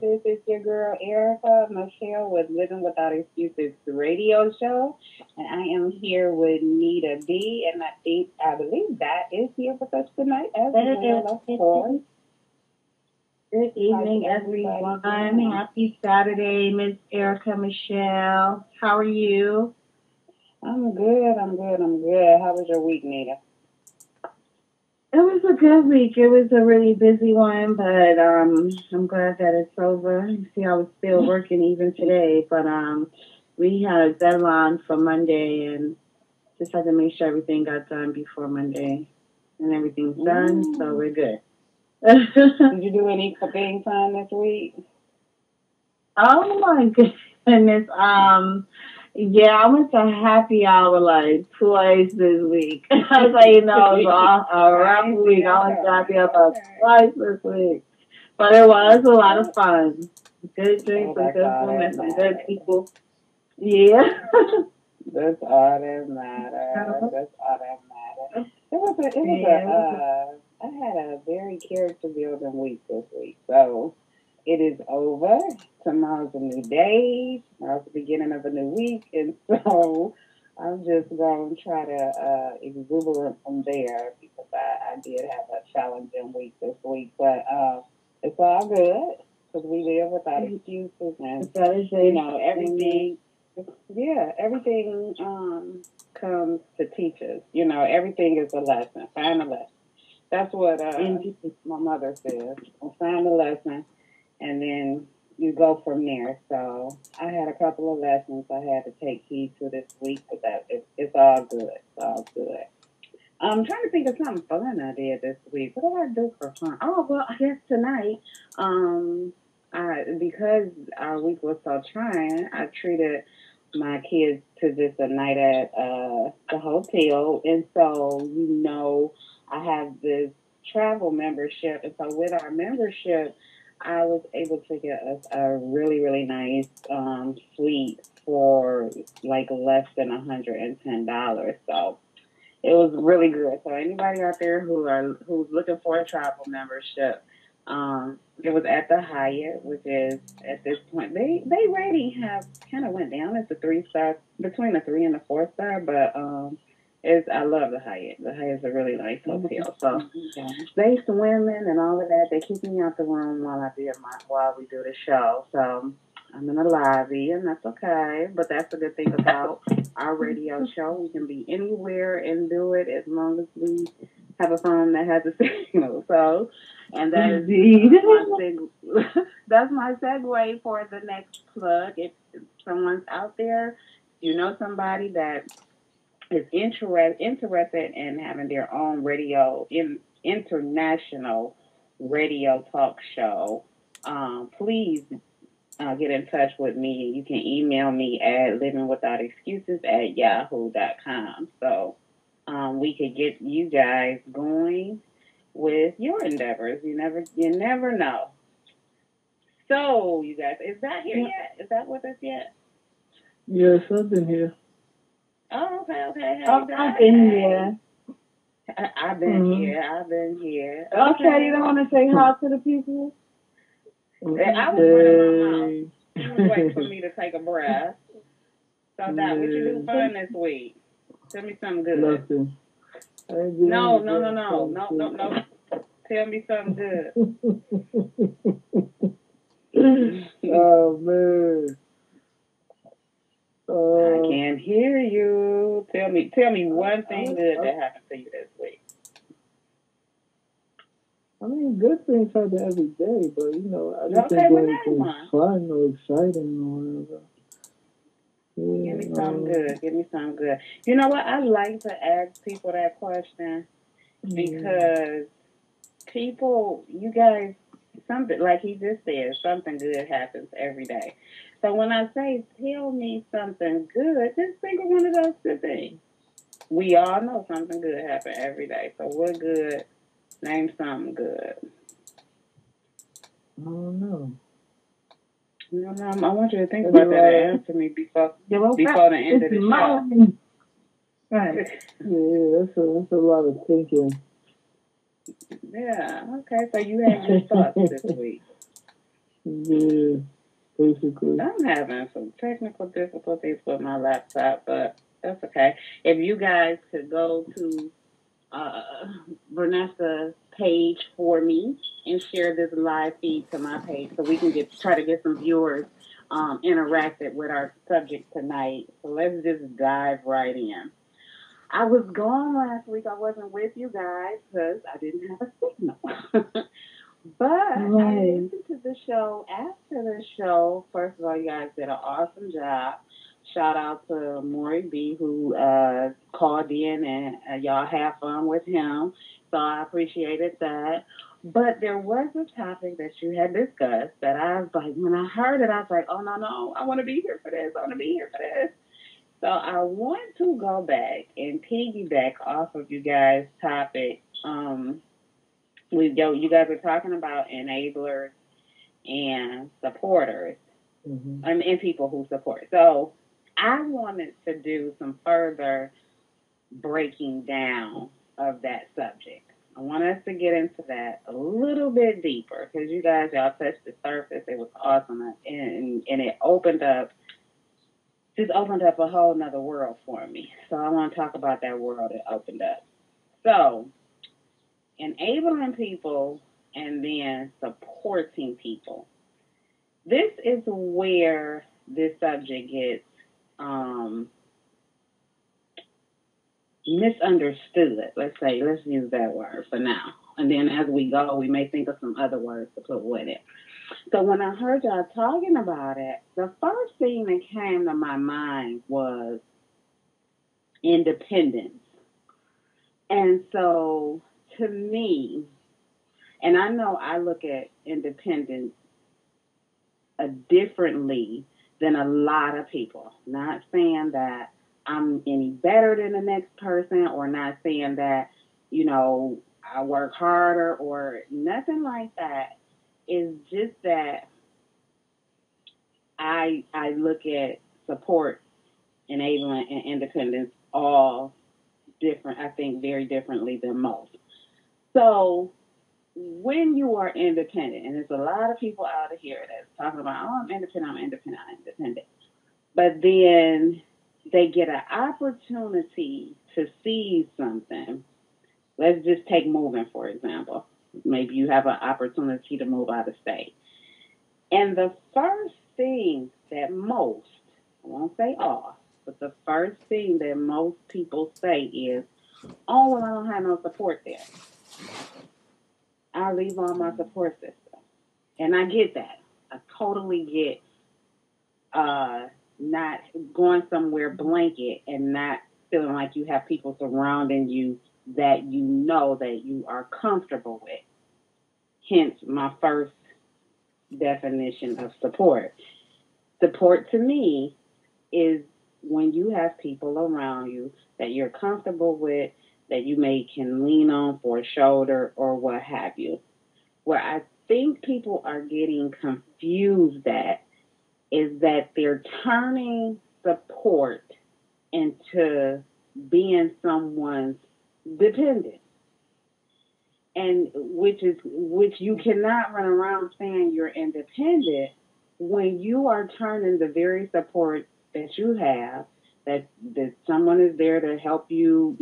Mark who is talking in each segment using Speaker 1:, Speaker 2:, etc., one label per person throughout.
Speaker 1: This is your girl Erica Michelle with Living Without Excuses radio show, and I am here with Nita B, and I believe that is here with us tonight as well. Of course.
Speaker 2: Good
Speaker 1: How's
Speaker 2: evening,
Speaker 1: everybody
Speaker 2: everyone.
Speaker 1: doing?
Speaker 2: Happy Saturday, Miss Erica Michelle. How are you?
Speaker 1: I'm good. I'm good. I'm good. How was your week, Nita?
Speaker 2: It was a good week. It was a really busy one, but I'm glad that it's over. You see, I was still working even today, but we had a deadline for Monday, and just had to make sure everything got done before Monday, and everything's done, so
Speaker 1: Mm.
Speaker 2: we're good.
Speaker 1: Did you do any cooking time this week?
Speaker 2: Oh my goodness. Yeah, I went to happy hour like twice this week. I was like, it was a rough
Speaker 1: I
Speaker 2: week.
Speaker 1: see.
Speaker 2: I went to
Speaker 1: Okay.
Speaker 2: happy hour
Speaker 1: Okay.
Speaker 2: twice this week. But it was a lot of
Speaker 1: Okay.
Speaker 2: fun. Good
Speaker 1: Oh,
Speaker 2: drinks, some
Speaker 1: that's
Speaker 2: good
Speaker 1: all
Speaker 2: food,
Speaker 1: that
Speaker 2: met some good
Speaker 1: matters.
Speaker 2: people. Yeah.
Speaker 1: That's all that matters. That's all that matters.
Speaker 2: Yeah.
Speaker 1: I had a very character building week this week. So it is over. Tomorrow's a new day. Tomorrow's the beginning of a new week. And so I'm just going to try to exuberate from there because I did have a challenging week this week. But it's all good because we live without excuses and,
Speaker 2: That is it.
Speaker 1: everything. Yeah, everything comes to teach us. Everything is a lesson. Find a lesson. That's what
Speaker 2: Indeed.
Speaker 1: my mother says. Find a lesson, and then you go from there. So I had a couple of lessons I had to take heed to this week, but it's all good. It's all good. I'm trying to think of something fun I did this week. What did I do for fun? Oh well, I guess tonight, because our week was so trying, I treated my kids to just a night at the hotel, and so I have this travel membership, and so with our membership, I was able to get us a really really nice suite for like less than $110. So it was really good. So anybody out there who's looking for a travel membership, it was at the Hyatt, which is at this point they rating have kind of went down. It's a 3 star, between a 3 and a 4 star, but it's I love the Hyatt. The Hyatt's a really nice hotel. So they swimming and all of that. They keep me out the room while we do the show. So I'm in the lobby, and that's okay. But that's the good thing about our radio show. We can be anywhere and do it as long as we have a phone that has a signal. So, and that is
Speaker 2: Indeed.
Speaker 1: that's my segue for the next plug. If someone's out there, you know somebody that is interested in having their own international radio talk show, please get in touch with me. You can email me at livingwithoutexcuses@yahoo.com. So we could get you guys going with your endeavors. You never know. So you guys, is that here yet? Is that with us yet?
Speaker 3: Yes, I've been here.
Speaker 1: Oh, okay, okay. Hey,
Speaker 2: Oh,
Speaker 1: Dad.
Speaker 2: I've been
Speaker 1: Hey.
Speaker 2: here.
Speaker 1: I've been
Speaker 3: Mm-hmm.
Speaker 1: here. I've been here.
Speaker 2: Okay, you
Speaker 1: Okay.
Speaker 2: don't want to say hi to the people?
Speaker 1: I was running my mouth.
Speaker 3: Hey.
Speaker 1: You was waiting for me to take a breath. So, Dad, what you do fun this week? Tell me something good.
Speaker 3: Nothing. I ain't doing
Speaker 1: No,
Speaker 3: anything.
Speaker 1: no, no, no, no, no, no. Tell me something good.
Speaker 3: Oh man.
Speaker 1: I
Speaker 3: Uh,
Speaker 1: can't hear you. Tell me one thing good that happened to you this week.
Speaker 3: I mean, good things happen every day, but I just
Speaker 1: Okay,
Speaker 3: didn't do
Speaker 1: well, name
Speaker 3: anything
Speaker 1: one.
Speaker 3: fun or exciting or whatever.
Speaker 1: Give
Speaker 3: Yeah.
Speaker 1: me something good. Give me something good. You know what? I like to ask people that question
Speaker 3: Mm,
Speaker 1: because people, you guys, something like he just said, something good happens every day. So when I say tell me something good, just think of one of those good things. We all know something good happens every day. So what good? Name something good.
Speaker 3: I don't know.
Speaker 1: I want you to think
Speaker 3: It'd be
Speaker 1: about that
Speaker 3: like,
Speaker 1: and answer me before
Speaker 2: Yeah, well,
Speaker 1: before the end
Speaker 2: it's
Speaker 1: of the show.
Speaker 2: mine. Right.
Speaker 3: yeah, that's a lot of thinking.
Speaker 1: Yeah. Okay. So you had good thoughts this week.
Speaker 3: Yeah, basically.
Speaker 1: I'm having some technical difficulties with my laptop, but that's okay. If you guys could go to uh, Vanessa's page for me and share this live feed to my page so we can try to get some viewers interacted with our subject tonight. So let's just dive right in. I was gone last week. I wasn't with you guys because I didn't have a signal. But I
Speaker 2: Right.
Speaker 1: listened to the show. After the show, first of all, you guys did an awesome job. Shout out to Maury B, who called in, and y'all have fun with him. So I appreciated that. But there was a topic that you had discussed that I was like, when I heard it, I was like, oh, no, no, I want to be here for this. I want to be here for this. So I want to go back and piggyback off of you guys' topic. You guys are talking about enablers and supporters,
Speaker 3: Hmm.
Speaker 1: and people who support. So I wanted to do some further breaking down of that subject. I want us to get into that a little bit deeper because y'all touched the surface. It was awesome, and it opened up a whole nother world for me. So I want to talk about that world it opened up. So enabling people and then supporting people. This is where this subject gets um, misunderstood. Let's use that word for now. And then as we go, we may think of some other words to put with it. So when I heard y'all talking about it, the first thing that came to my mind was independence. And so to me, and I know I look at independence differently than a lot of people. Not saying that I'm any better than the next person or not saying that, I work harder or nothing like that. It's just that I look at support, enabling, and independence all different, I think very differently than most. So when you are independent, and there's a lot of people out of here that's talking about, oh, I'm independent, I'm independent, I'm independent. But then they get an opportunity to see something. Let's just take moving, for example. Maybe you have an opportunity to move out of state. And the first thing that most, I won't say all, but the first thing that most people say is, oh, well, I don't have no support there. I leave all my support system. And I get that. I totally get not going somewhere blanket and not feeling like you have people surrounding you that you know that you are comfortable with. Hence, my first definition of support. Support to me is when you have people around you that you're comfortable with, that you may can lean on for a shoulder or what have you. Where I think people are getting confused at is that they're turning support into being someone's dependent, and which you cannot run around saying you're independent when you are turning the very support that you have, that someone is there to help you,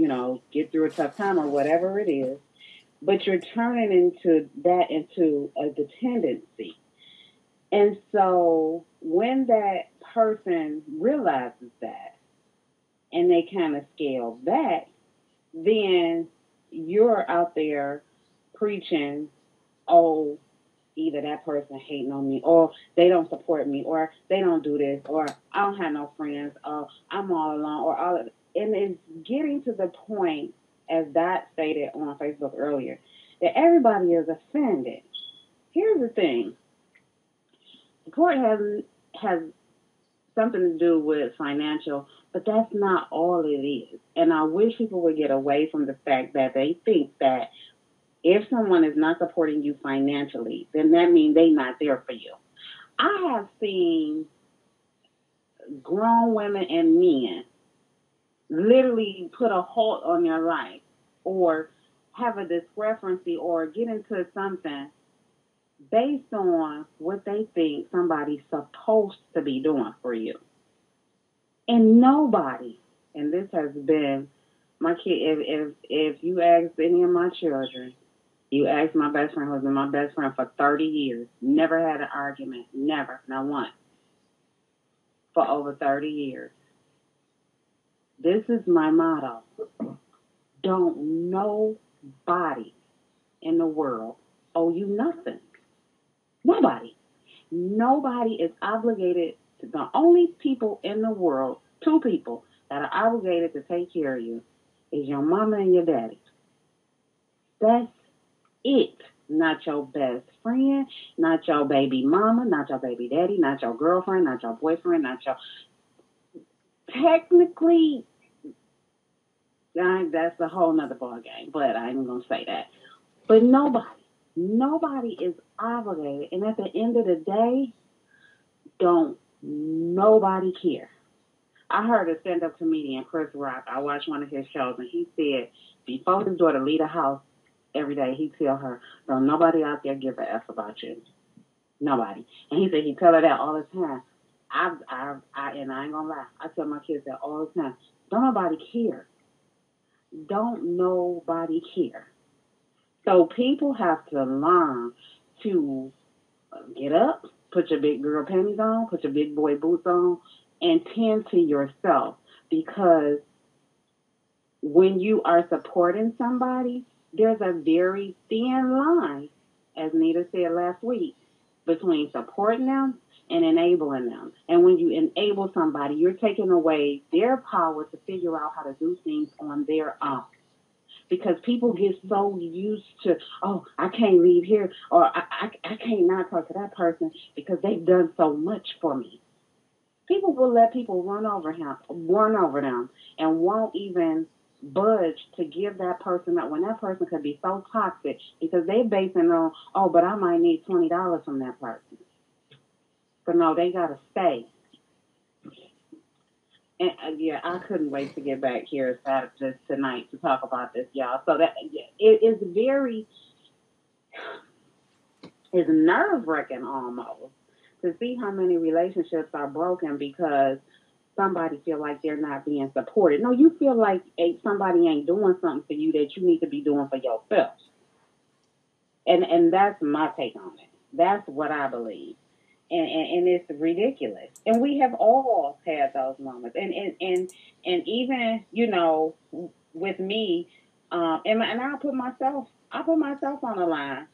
Speaker 1: get through a tough time or whatever it is, but you're turning into a dependency. And so when that person realizes that and they kind of scale back, then you're out there preaching, oh, either that person hating on me, or they don't support me, or they don't do this, or I don't have no friends, or I'm all alone, or all of it. And it's getting to the point, as Dot stated on Facebook earlier, that everybody is offended. Here's the thing: support has something to do with financial, but that's not all it is. And I wish people would get away from the fact that they think that if someone is not supporting you financially, then that means they're not there for you. I have seen grown women and men literally put a halt on their life or have a discrepancy or get into something
Speaker 2: based on what they think somebody's supposed to be doing for you. And nobody, and this has been my kid, if you ask any of my children, you ask my best friend who's been my best friend for 30 years, never had an argument, never, not once, for over 30 years. This is my motto. Don't nobody in the world owe you nothing. Nobody. Nobody is obligated to, the only people in the world, two people that are obligated to take care of you is your mama and your daddy. That's it. Not your best friend, not your baby mama, not your baby daddy, not your girlfriend, not your boyfriend, not your. Technically, that's a whole nother ball game, but I ain't gonna say that. But nobody is obligated. And at the end of the day, don't nobody care. I heard a stand up comedian, Chris Rock, I watched one of his shows, and he said before his daughter leave the house every day, he tell her, don't nobody out there give a F about you. Nobody. And he said he tell her that all the time. And I ain't gonna lie, I tell my kids that all the time. Don't nobody care. Don't nobody care. So people have to learn to get up, put your big girl panties on, put your big boy boots on, and tend to yourself. Because when you are supporting somebody, there's a very thin line, as Nita said last week, between supporting them and enabling them. And when you enable somebody, you're taking away their power to figure out how to do things on their own, because people get so used to, oh, I can't leave here, or I can't not talk to that person because they've done so much for me. People will let people run over them, and won't even budge to give that person up when that person could be so toxic because they basing on, oh, but I might need $20 from that person. But no, they gotta stay. And yeah, I couldn't wait to get back here Saturday tonight to talk about this, y'all. So that yeah, it is very, it's nerve wracking almost to see how many relationships are broken because somebody feel like they're not being supported. No, you feel like somebody ain't doing something for you that you need to be doing for yourself. And that's my take on it. That's what I believe. And it's ridiculous. And we have all had those moments. And even, with me, and I put myself on the line.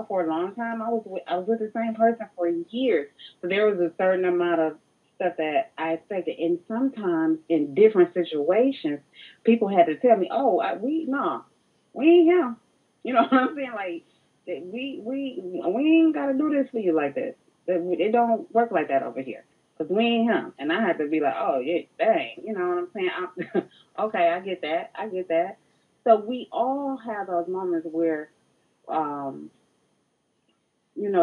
Speaker 2: For a long time, I was with the same person for years. So there was a certain amount of stuff that I expected, and sometimes in different situations, people had to tell me, "Oh, we no, we ain't him." You know what I'm saying? Like we ain't got to do this for you like this. It don't work like that over here. Cause we ain't him, and I had to be like, oh yeah, dang, you know what I'm saying? Okay, I get that, I get that. So we all have those moments where um,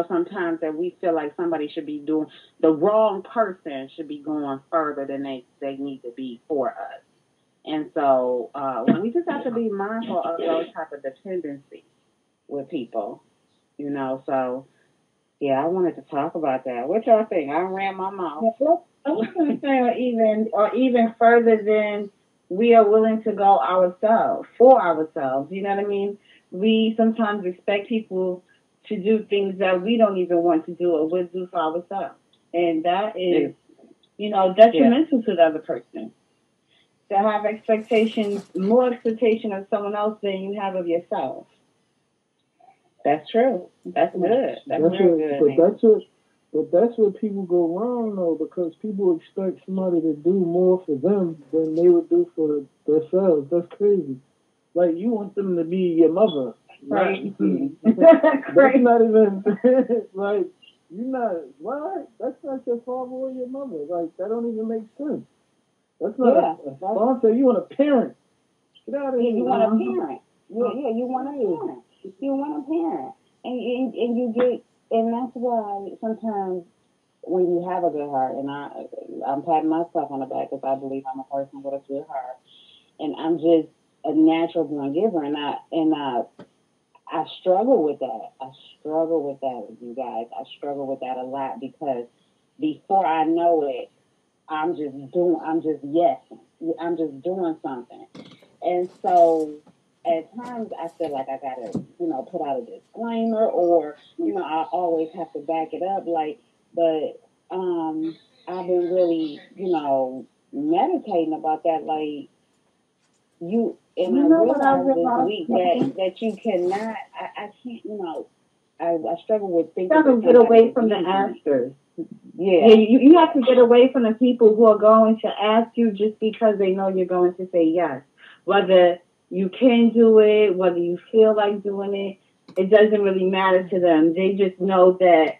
Speaker 2: sometimes that we feel like somebody should be doing, the wrong person should be going further than they need to be for us. And so we just have to be mindful of those type of dependencies with people, So yeah, I wanted to talk about that. What y'all think? I ran my mouth.
Speaker 1: Well, I was going to say, or even further than we are willing to go ourselves for ourselves. You know what I mean? We sometimes expect people to do things that we don't even want to do or would do for ourselves, and that is,
Speaker 2: Yeah,
Speaker 1: detrimental to the other person. To have expectations, more expectation of someone else than you have of yourself.
Speaker 2: that's true. That's good. That's
Speaker 3: That's
Speaker 2: real
Speaker 3: what,
Speaker 2: good,
Speaker 3: but
Speaker 2: Nita.
Speaker 3: that's where people go wrong though, because people expect somebody to do more for them than they would do for themselves. That's crazy. Like you want them to be your mother, not
Speaker 1: Crazy.
Speaker 3: that's
Speaker 1: Crazy.
Speaker 3: not even like you're not what? That's not your father or your mother. Like that don't even make sense. That's not
Speaker 1: Yeah.
Speaker 3: a sponsor. You want a parent. Get out of
Speaker 2: Yeah,
Speaker 3: here.
Speaker 2: you want a parent. Yeah, you want a
Speaker 3: Yeah.
Speaker 2: parent. You want a parent, and you get, and that's why sometimes when you have a good heart, and I'm patting myself on the back because I believe I'm a person with a good heart, and I'm just a natural born giver, and I
Speaker 1: I struggle with that. I struggle with that with you guys. I struggle with that a lot because before I know it, I'm just yes, I'm just doing something. And so at times I feel like I gotta, put out a disclaimer or, I always have to back it up. But I've been really, meditating about that. Like and I
Speaker 2: You know what I
Speaker 1: realized this
Speaker 2: realized?
Speaker 1: week that you cannot, I can't, I struggle with
Speaker 2: You
Speaker 1: thinking
Speaker 2: got
Speaker 1: that
Speaker 2: to get
Speaker 1: somebody
Speaker 2: away
Speaker 1: is
Speaker 2: from the
Speaker 1: using me.
Speaker 2: askers. Yeah,
Speaker 1: Yeah,
Speaker 2: you have
Speaker 1: yeah.
Speaker 2: to get away from the people who are going to ask you just because they know you're going to say yes. Whether you can do it, whether you feel like doing it, it doesn't really matter to them. They just know that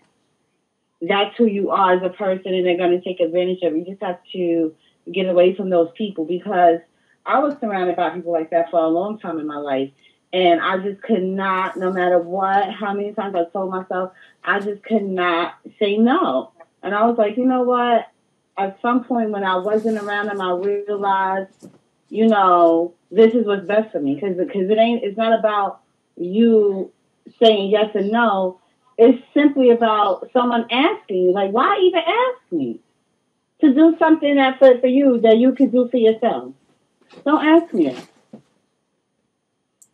Speaker 2: that's who you are as a person and they're going to take advantage of it. You just have to get away from those people because I was surrounded by people like that for a long time in my life. And I just could not, no matter what, how many times I told myself, I just could not say no. And I was like, you know what? At some point when I wasn't around them, I realized, this is what's best for me. Because it's not about you saying yes and no. It's simply about someone asking you, like, why even ask me to do something that for you that you could do for yourself? Don't ask me.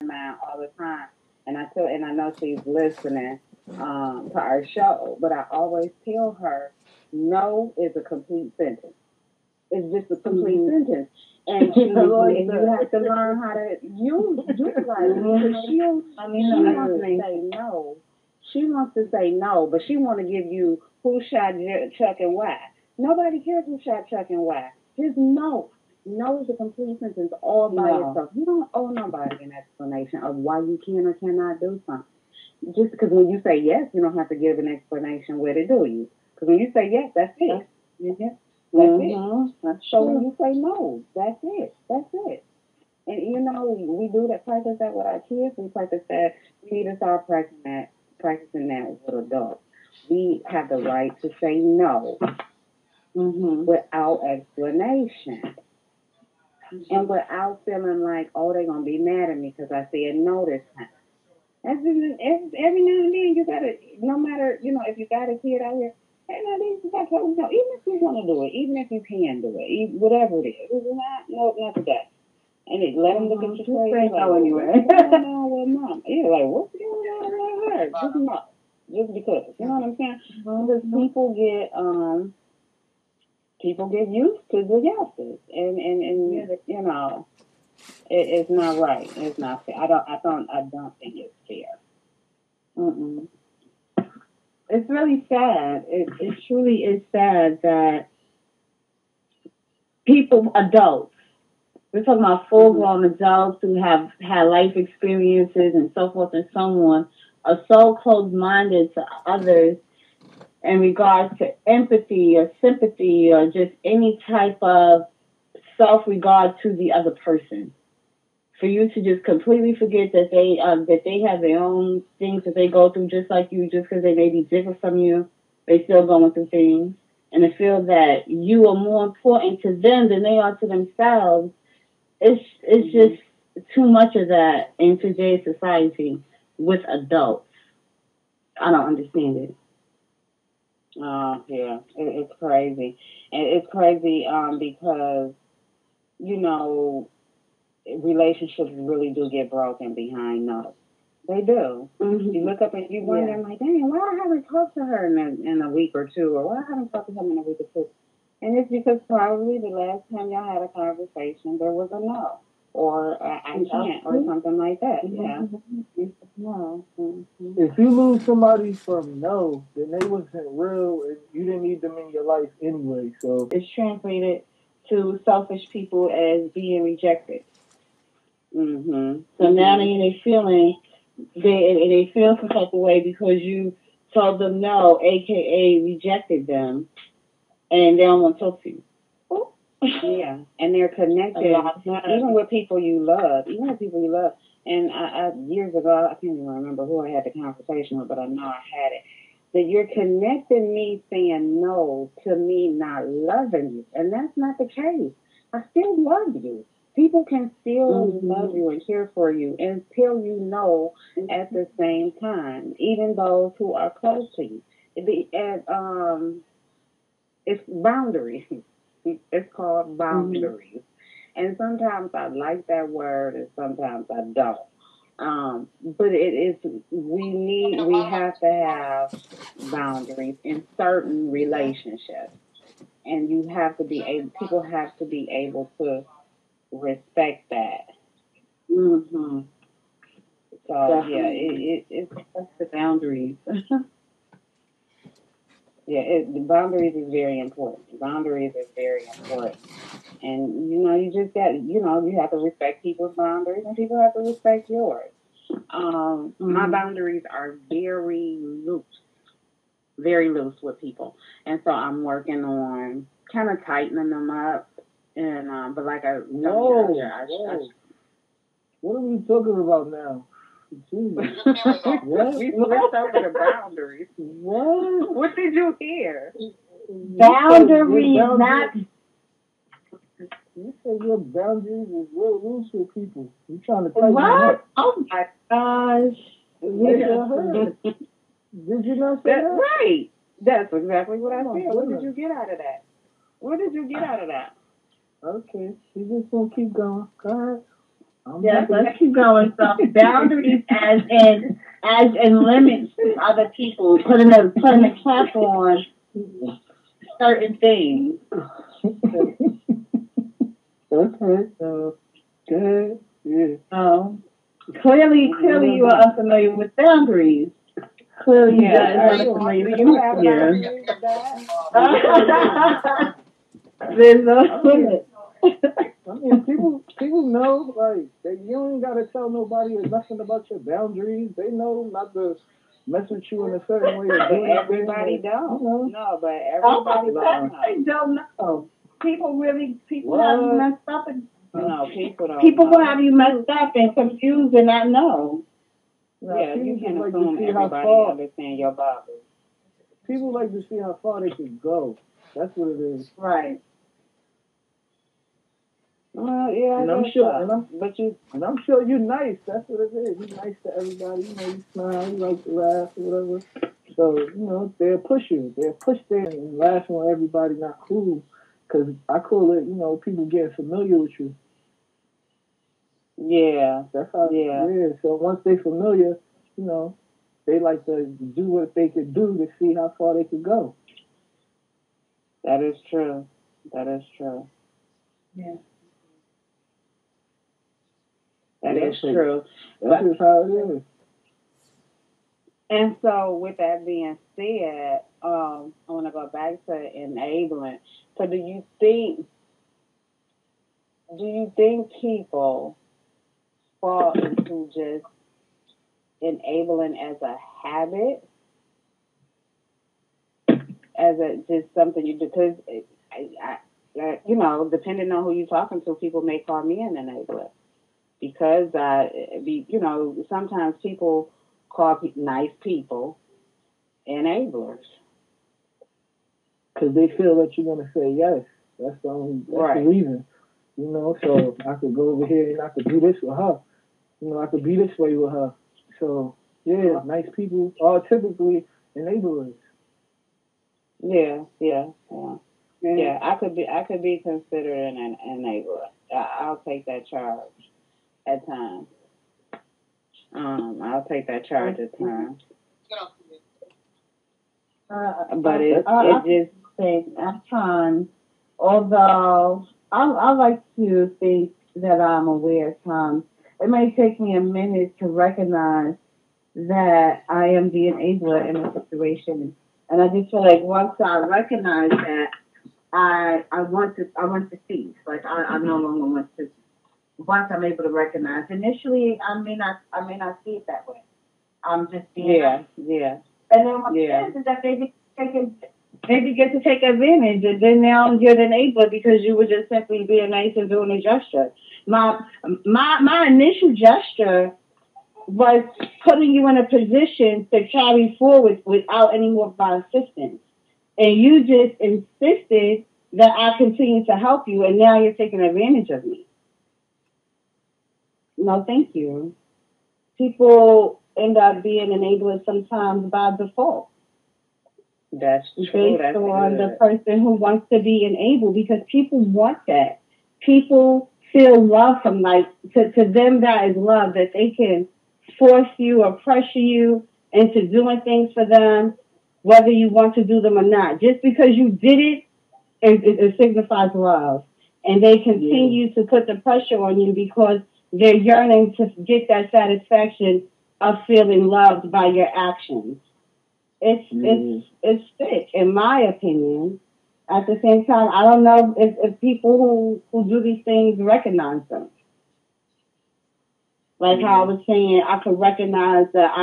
Speaker 1: Mind all the time, and I know she's listening to our show, but I always tell her, no is a complete sentence. It's just a complete sentence, and you have to learn how to utilize it because she wants to say no. She wants to say no, but she want to give you who shot Chuck and why. Nobody cares who shot Chuck and why. Just no. No is a complete sentence all by itself. You don't owe nobody an explanation of why you can or cannot do something. Just because when you say yes, you don't have to give an explanation with it, do you? Because when you say yes, that's it. Yeah, that's it. So when you say no, that's it. That's it. And we do that, practice that with our kids. We practice that. We need to start practicing that with adults. We have the right to say no without explanation. And without feeling like, oh, they're gonna be mad at me because I said no this time. That's just, every now and then you gotta, no matter if you got a kid out here, hey, now these you got to no, even if you want to do it, even if you can do it, whatever it is, it's not today. And let them look at you crazy like,
Speaker 2: Anyway.
Speaker 1: what's going on with mom? Yeah, like what's going on with her? Just no, just because. You know what I'm saying? Because people get used to the yeses, and it's not right. It's not fair. I don't think it's fair.
Speaker 2: Mm-mm. It's really sad. It truly is sad that people, adults, we're talking about full grown adults who have had life experiences and so forth and so on, are so close minded to others in regards to empathy or sympathy or just any type of self regard to the other person. For you to just completely forget that they have their own things that they go through just like you, just because they may be different from you, they still going through things, and to feel that you are more important to them than they are to themselves. It's just too much of that in today's society with adults. I don't understand it.
Speaker 1: Yeah, it's crazy, and it's crazy because you know relationships really do get broken behind those. They do. You look up and you wonder, like, dang, why I haven't talked to her in a week or two, or why I haven't talked to him in a week or two. And it's because probably the last time y'all had a conversation, there was a no, or I can't, or something like that. Yeah. No.
Speaker 3: If you lose somebody from no, then they wasn't real, and you didn't need them in your life anyway. So
Speaker 2: It's translated to selfish people as being rejected. So now they feeling they feel some type of way because you told them no, aka rejected them, and they don't want to talk to you.
Speaker 1: Yeah, and they're connected even with people you love, And years ago, I can't even remember who I had the conversation with, but I know I had it. That you're connecting me saying no to me not loving you, and that's not the case. I still love you. people can still love
Speaker 2: Mm-hmm.
Speaker 1: you and care for you until you know at the same time, even those who are close to you. It's boundaries. It's called
Speaker 2: Mm-hmm.
Speaker 1: boundaries. And sometimes I like that word and sometimes I don't. But it is we have to have boundaries in certain relationships. And you have to be able people have to be able to respect that.
Speaker 2: Mm-hmm.
Speaker 1: So yeah,
Speaker 2: Definitely.
Speaker 1: it's
Speaker 2: That's the boundaries.
Speaker 1: yeah, the boundaries is very important. Boundaries is very important. And you just got you have to respect people's boundaries and people have to respect yours. My
Speaker 2: Mm-hmm.
Speaker 1: boundaries are very loose with people, and so I'm working on kind of tightening them up. And but like I was telling you earlier,
Speaker 3: Whoa, whoa. What are we talking about now? Jesus. What?
Speaker 1: we switched over to boundaries.
Speaker 3: What?
Speaker 1: What did you hear?
Speaker 3: You said your
Speaker 2: Boundaries, not
Speaker 3: boundaries. You said your boundaries is real loose with people. You trying to tighten them
Speaker 2: what?
Speaker 3: up.
Speaker 2: Oh my gosh.
Speaker 3: That's what
Speaker 2: Yeah.
Speaker 3: I heard. Did you not say
Speaker 1: That
Speaker 3: that?
Speaker 1: right. That's exactly what
Speaker 3: Oh
Speaker 1: I
Speaker 3: my
Speaker 1: said. What did
Speaker 3: goodness.
Speaker 1: you get out of that? What did you get out of that?
Speaker 3: Okay, you just gonna keep going. Go ahead. I'm
Speaker 2: Yes,
Speaker 3: happy.
Speaker 2: let's keep going. So boundaries as in limits to other people, putting a cap on certain things.
Speaker 3: Okay, so good. Yeah.
Speaker 2: Um, clearly you are unfamiliar with boundaries. Clearly you
Speaker 1: Yeah.
Speaker 2: guys
Speaker 1: Are
Speaker 2: are
Speaker 1: you?
Speaker 2: unfamiliar
Speaker 1: Do
Speaker 2: with
Speaker 1: you have
Speaker 2: yeah.
Speaker 1: boundaries, Dad?
Speaker 2: There's no
Speaker 3: I mean,
Speaker 2: limit.
Speaker 3: people know like that you ain't gotta tell nobody nothing about your boundaries. They know not to mess with you in a certain way or
Speaker 1: But
Speaker 3: do anything.
Speaker 1: everybody
Speaker 3: You
Speaker 1: don't.
Speaker 3: know,
Speaker 1: No, but
Speaker 2: I'm about
Speaker 1: everybody
Speaker 2: to
Speaker 1: don't
Speaker 3: nah.
Speaker 2: say
Speaker 1: know.
Speaker 2: I don't know. People have you
Speaker 3: What?
Speaker 2: messed up and
Speaker 1: No, people don't
Speaker 2: people will have
Speaker 1: know.
Speaker 2: you
Speaker 3: People,
Speaker 2: messed up and confused and not know.
Speaker 3: nah,
Speaker 1: Yeah, you
Speaker 3: people just
Speaker 1: can't
Speaker 3: like to
Speaker 1: assume
Speaker 3: see how
Speaker 1: everybody
Speaker 3: far.
Speaker 1: understand your boundaries.
Speaker 3: People like to see how far they can go. That's what it is.
Speaker 2: Right.
Speaker 1: Well, yeah, I
Speaker 3: And I'm
Speaker 1: guess
Speaker 3: sure, and
Speaker 1: so.
Speaker 3: I'm
Speaker 1: But you,
Speaker 3: and I'm sure you're nice. That's what it is. You're nice to everybody. You know, you smile, you like to laugh, or whatever. So they'll push you. They'll push there and laughing with everybody. Not cool, because I call it. People getting familiar with you.
Speaker 1: yeah,
Speaker 3: That's how.
Speaker 1: yeah,
Speaker 3: Yeah. So once they familiar, you know, they like to do what they could do to see how far they could go.
Speaker 1: that is true. That is true.
Speaker 2: Yeah.
Speaker 1: That is
Speaker 3: Yeah. So
Speaker 1: true.
Speaker 3: that's
Speaker 1: But
Speaker 3: just how it is.
Speaker 1: and so, with that being said, I want to go back to enabling. So, do you think people fall into just enabling as a habit, as a just something you do? Because depending on who you're talking to, people may call me an enabler because sometimes people call nice people enablers.
Speaker 3: Because they feel that you're gonna say yes. That's the
Speaker 1: Right.
Speaker 3: reason. So I could go over here and I could do this with her. I could be this way with her. So yeah, nice people are typically enablers.
Speaker 1: Yeah, yeah, yeah.
Speaker 2: Yeah.
Speaker 1: Yeah, I could be considered an enabler. I'll take that charge at times. I'll take that charge at times. But it
Speaker 2: I
Speaker 1: it just
Speaker 2: say at times, although I like to think that I'm aware at times, it may take me a minute to recognize that I am the enabler in a situation. And I just feel like once I recognize that, I want to cease. Like I no longer want to. Once I'm able to recognize, initially I may not see it that way. I'm just being
Speaker 1: yeah,
Speaker 2: nice.
Speaker 1: yeah,
Speaker 2: And then what
Speaker 1: yeah.
Speaker 2: it is that they get to take advantage, and then now you're the enabler because you were just simply being nice and doing a gesture. My my initial gesture was putting you in a position to carry forward without any more of my assistance, and you just insisted that I continue to help you, and now you're taking advantage of me. No, thank you. People end up being enablers sometimes by default,
Speaker 1: That's true.
Speaker 2: based
Speaker 1: That's
Speaker 2: on the
Speaker 1: good.
Speaker 2: person who wants to be enabled, because people want that. People feel love from, like, to them that is love, that they can force you or pressure you into doing things for them, whether you want to do them or not. Just because you did it, it signifies love. And they
Speaker 3: Yeah.
Speaker 2: continue to put the pressure on you because they're yearning to get that satisfaction of feeling loved by your actions.
Speaker 3: Yeah.
Speaker 2: It's sick, in my opinion. At the same time, I don't know if people who do these things recognize them. Like how I
Speaker 3: Yeah.
Speaker 2: was saying, I could recognize that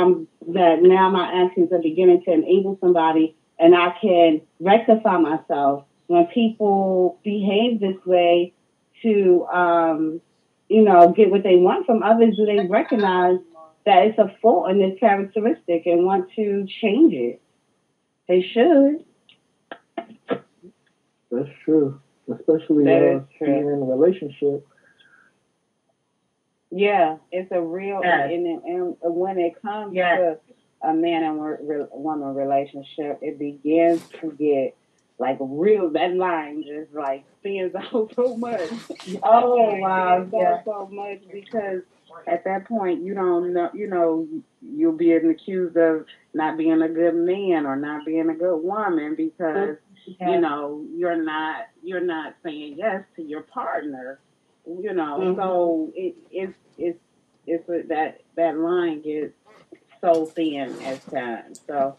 Speaker 2: now my actions are beginning to enable somebody, and I can rectify myself when people behave this way to, get what they want from others. Do they recognize that it's a fault in this characteristic and want to change it? They should.
Speaker 3: That's true. Especially
Speaker 1: That is
Speaker 3: being
Speaker 1: true.
Speaker 3: in a relationship.
Speaker 1: Yeah, it's a real,
Speaker 2: Yes.
Speaker 1: and when it comes
Speaker 2: Yes.
Speaker 1: to a man and woman relationship, it begins to get like real. That line just like spins out so much.
Speaker 2: Oh
Speaker 1: It
Speaker 2: wow.
Speaker 1: spins out
Speaker 2: Yeah.
Speaker 1: so much because at that point you don't know. You'll be accused of not being a good man or not being a good woman because
Speaker 2: Yeah.
Speaker 1: you're not saying yes to your partner.
Speaker 2: Hmm.
Speaker 1: So that line gets so thin at times. So,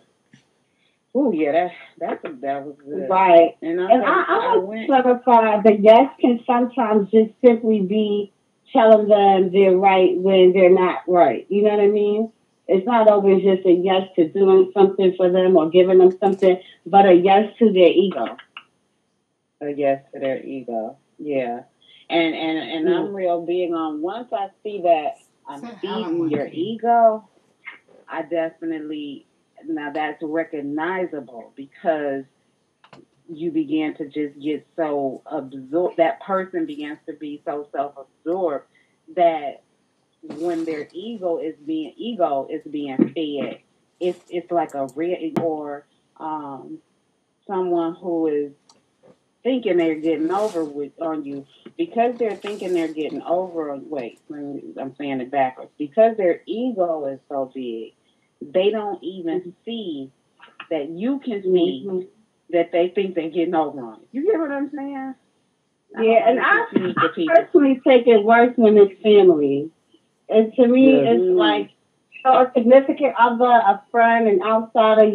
Speaker 1: oh yeah, that was good.
Speaker 2: Right.
Speaker 1: And
Speaker 2: And
Speaker 1: okay,
Speaker 2: I
Speaker 1: I
Speaker 2: want to
Speaker 1: went.
Speaker 2: clarify that yes can sometimes just simply be telling them they're right when they're not right. You know what I mean? It's not always just a yes to doing something for them or giving them something, but a yes to their ego.
Speaker 1: Yes to their ego. Yeah, and
Speaker 2: Mm.
Speaker 1: I'm real big on once I see that I'm feeding your ego, I definitely now that's recognizable because you begin to just get so absorbed. That person begins to be so self-absorbed that when their ego is being fed, it's like a real or um, someone who is thinking they're getting over with on you because they're thinking they're getting over. Wait, I'm saying it backwards. Because their ego is so big, they don't even see that you can see
Speaker 2: Mm-hmm.
Speaker 1: that they think they're getting over on you. You get what I'm saying? I hope
Speaker 2: Yeah,
Speaker 1: I'm
Speaker 2: and
Speaker 1: making
Speaker 2: I
Speaker 1: sense to people.
Speaker 2: personally take it worse when it's family. And to me,
Speaker 3: Yes.
Speaker 2: it's
Speaker 1: Mm,
Speaker 2: like a significant other, a friend, an outsider,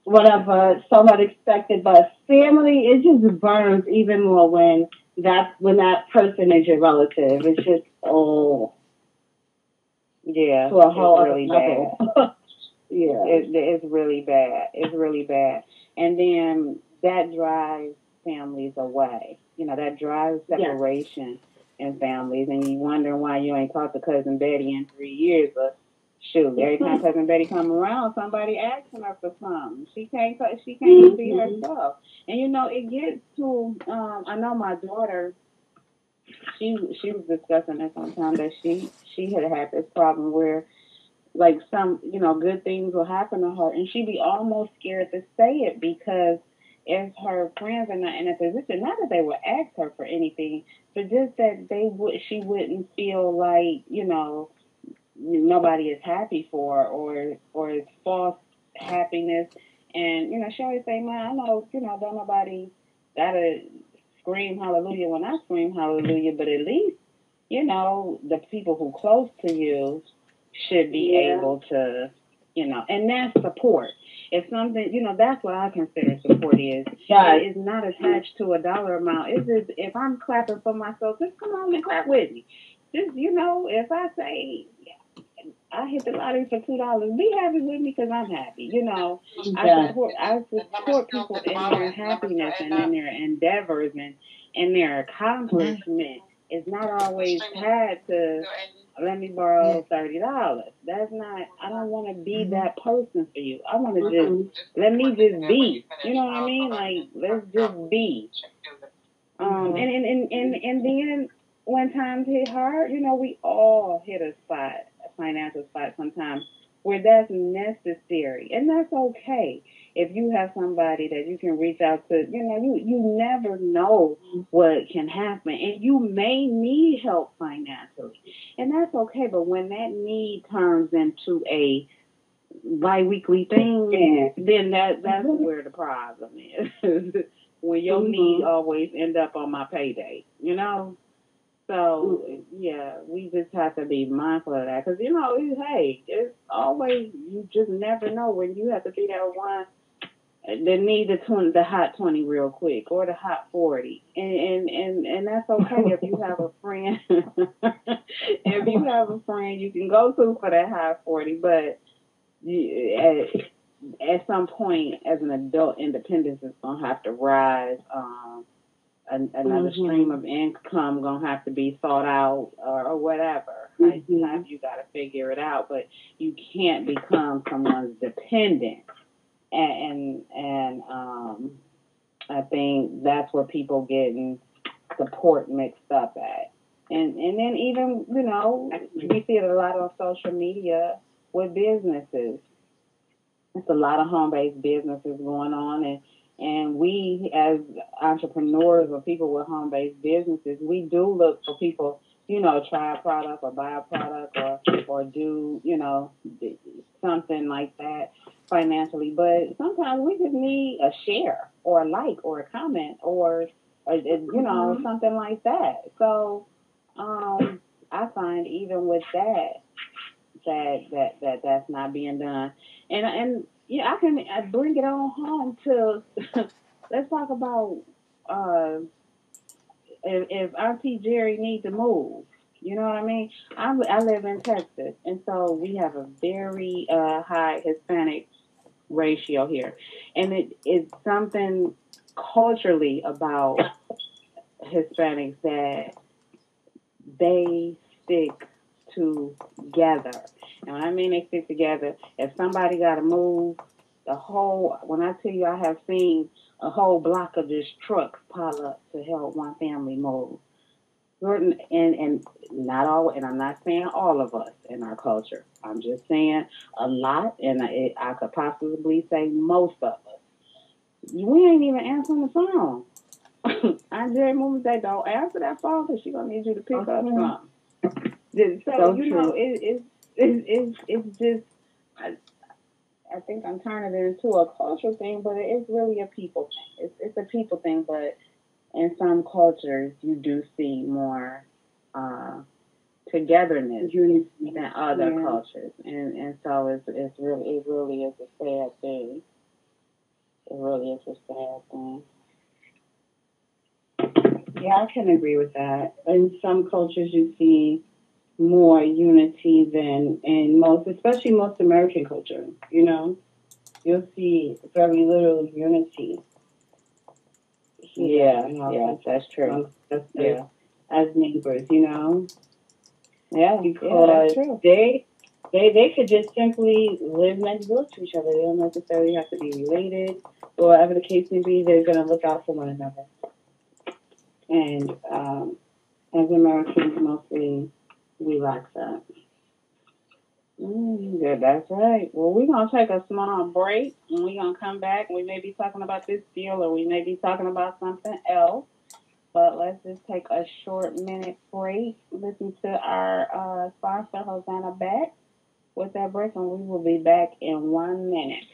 Speaker 2: whatever, somewhat expected. But family, it just burns even more when that person is your relative. It's just
Speaker 1: yeah,
Speaker 2: to a
Speaker 1: it's
Speaker 2: whole other
Speaker 1: really bad.
Speaker 2: level. Yeah.
Speaker 1: It's really bad. It's really bad. And then that drives families away. That drives
Speaker 2: Yes.
Speaker 1: separation in families. And you wondering why you ain't talked to cousin Betty in 3 years. But shoot, every time cousin Betty come around, somebody asking her for something. She can't see
Speaker 2: Hmm.
Speaker 1: herself. And it gets to. I know my daughter. She was discussing this one time that she had this problem where like some good things will happen to her and she'd be almost scared to say it because if her friends are not in a position, not that they would ask her for anything, but just that she wouldn't feel like nobody is happy for her or it's false happiness. And she always say, man, I know don't nobody gotta scream hallelujah when I scream hallelujah, but at least the people who close to you should be
Speaker 2: Yeah.
Speaker 1: able to, and that's support. If something, that's what I consider support is. It
Speaker 2: Yes.
Speaker 1: is not attached to a dollar amount. It's just if I'm clapping for myself, just come on and clap with me. Just, if I say I hit the lottery for $2, be happy with me because I'm happy. I
Speaker 2: Yes.
Speaker 1: support I support people in their happiness and in their endeavors and their accomplishment. It's not always tied to let me borrow $30. That's not. I don't want to be that person for you. I want to just
Speaker 2: Mm-mm.
Speaker 1: let me just be. You know what I mean? Like let's just be.
Speaker 2: Mm-hmm.
Speaker 1: And then when times hit hard, we all hit a financial spot sometimes where that's necessary. And that's okay. If you have somebody that you can reach out to, you never know what can happen. And you may need help financially. And that's okay. But when that need turns into a biweekly thing, then that's where the problem is. When your need always end up on my payday. So yeah, we just have to be mindful of that because hey, it's always you just never know when you have to be that one that need the hot 20 real quick or the hot 40, and that's okay if you have a friend. If you have a friend, you can go to for that hot 40, but at some point, as an adult, independence is gonna have to rise. Another stream of income gonna have to be sought out or whatever. You got to figure it out, but you can't become someone's dependent. And I think that's where people getting support mixed up at. And then even we see it a lot on social media with businesses. It's a lot of home-based businesses going on, and we as entrepreneurs or people with home-based businesses, we do look for people, try a product or buy a product or do, something like that financially. But sometimes we just need a share or a like or a comment or something like that. So I find even with that's not being done. And yeah, I bring it on home to let's talk about if Auntie Jerry needs to move. You know what I mean? I live in Texas, and so we have a very high Hispanic ratio here, and it's something culturally about Hispanics that they stick together. And when I mean they stick together, if somebody got to move, when I tell you I have seen a whole block of just trucks pile up to help one family move. And not all, and I'm not saying all of us in our culture. I'm just saying a lot, and I could possibly say most of us. We ain't even answering the phone. Aunt Jerry Movie say, don't answer that phone because she's going to need you to pick up something. So it's just I think I'm turning it into a cultural thing, but it's really a people thing. It's a people thing, but in some cultures you do see more togetherness than other cultures, and so it really is a sad thing. It really is a sad thing.
Speaker 2: Yeah, I can agree with that. In some cultures, you see more unity than in most, especially most American culture. You'll see very little unity.
Speaker 1: Yeah, that's true.
Speaker 2: As neighbors,
Speaker 1: Yeah,
Speaker 2: because
Speaker 1: that's true.
Speaker 2: they could just simply live next door to each other. They don't necessarily have to be related, or whatever the case may be. They're going to look out for one another. And as Americans, mostly we lack that.
Speaker 1: Yeah, that's right. Well, we're going to take a small break, and we're going to come back, and we may be talking about this deal, or we may be talking about something else. But let's just take a short minute break, listen to our sponsor, Hosanna, back with that break, and we will be back in 1 minute.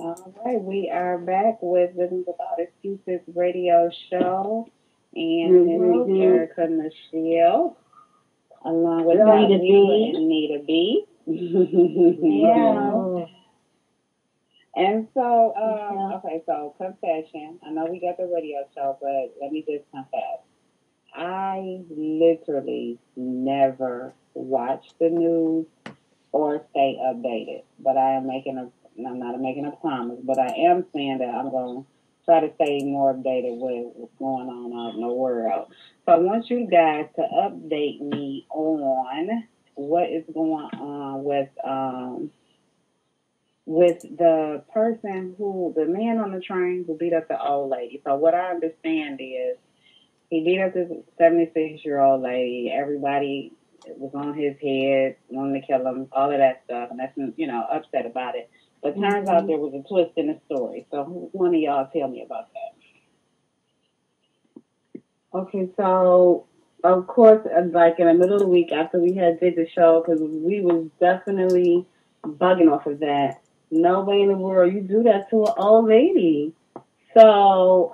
Speaker 1: All right, we are back with Living Without Excuses radio show, and
Speaker 3: Yeah,
Speaker 1: this
Speaker 3: yeah,
Speaker 1: is
Speaker 3: yeah.
Speaker 1: Erica Michelle, along with
Speaker 3: Yeah.
Speaker 2: Nita
Speaker 1: Dalvia
Speaker 2: B.
Speaker 1: and Nita B.
Speaker 3: What's going
Speaker 2: Yeah.
Speaker 3: on?
Speaker 1: And so,
Speaker 2: Yeah.
Speaker 1: okay, so confession. I know we got the radio show, but let me just confess. I literally never watch the news or stay updated. But I am making a, I'm not making a promise, but I am saying that I'm going to try to stay more updated with what's going on out in the world. So I want you guys to update me on what is going on with the person who, the man on the train who beat up the old lady. So what I understand is he beat up this 76-year-old lady. Everybody was on his head, wanting to kill him, all of that stuff, and that's upset about it. But turns out
Speaker 2: Hmm.
Speaker 1: there was a twist in the story. So one of y'all tell me about that.
Speaker 2: Okay, so of course, like in the middle of the week after we had did the show, because we was definitely bugging off of that. No way in the world you do that to an old lady. So